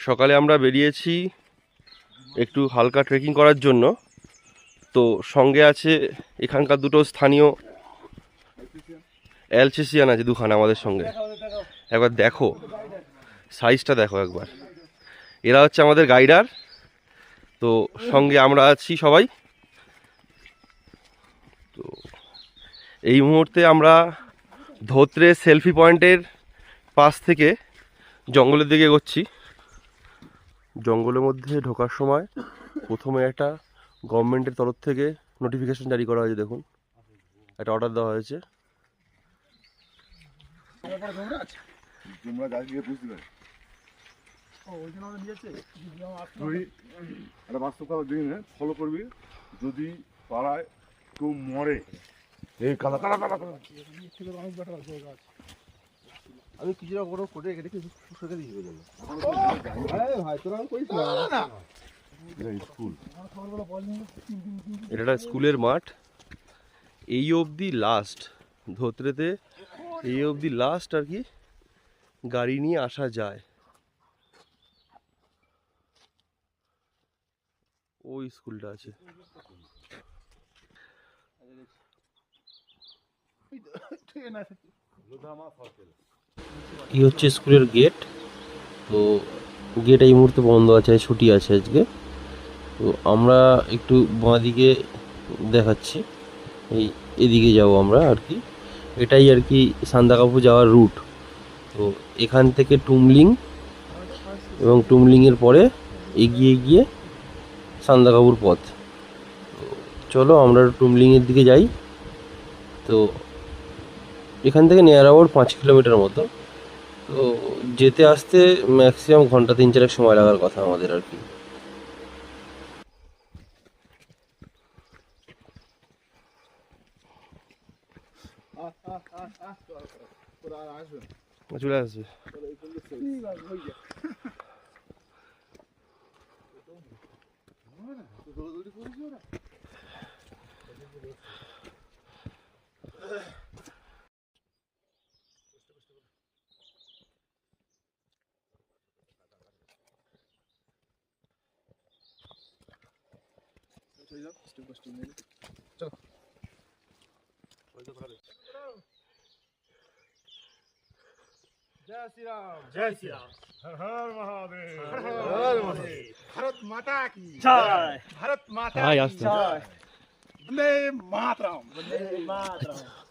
সকালে আমরা বেরিয়েছি একটু হালকা ট্রেকিং করার জন্য। তো সঙ্গে আছে এখানকার দুটো স্থানীয় অ্যালসেসিয়ান আছে, দুখানা আমাদের সঙ্গে। একবার দেখো সাইজটা, দেখো একবার। এরা হচ্ছে আমাদের গাইডার। তো সঙ্গে আমরা আছি সবাই। তো এই মুহূর্তে আমরা ধোত্রে সেলফি পয়েন্টের পাশ থেকে জঙ্গলের দিকে এগোচ্ছি। জঙ্গলের মধ্যে ঢোকার সময় প্রথমে একটা গভর্নমেন্টের তরফ থেকে নোটিফিকেশন জারি করা হয়েছে। দেখুন, একটা অর্ডার দেওয়া হয়েছে। ফলো করবি, যদি পাড়ায় কেউ মরে এই কালা কালা কালা আমি কিছুটা বড় করে রেখে শুষে দিয়ে দেবো। এটা একটা স্কুলের মাঠ। এই অবধি লাস্ট ধোত্রেতে, এই অবধি লাস্ট আর কি গাড়ি নিয়ে আসা যায়। ওই স্কুলটা আছে। এই হচ্ছে স্কুলের গেট। তো গেট এই মুহূর্তে বন্ধ আছে, ছুটি আছে আজকে। তো আমরা একটু বাঁ দিকে দেখাচ্ছি, এদিকে যাব আমরা আর কি। এটাই আর কি সান্দাকাফু যাওয়ার রুট। তো এখান থেকে টুমলিং, এবং টুমলিংয়ের পরে এগিয়ে গিয়ে সান্দাকাফুর পথ। তো চলো আমরা টুমলিংয়ের দিকে যাই। তো এখান থেকে নিয়ার অ্যাবাউট 5 কিলোমিটার মতো। তো যেতে আসতে ম্যাক্সিমাম ঘন্টা 3-4 সময় লাগার কথা আমাদের আর কি। চলে আসবে। जय श्री राम, जय श्री राम। हर हर महादेव, हर हर महादेव। भारत माता की जय। भारत माता हाँ, की यार, जय। वंदे मातरम, वंदे मातरम।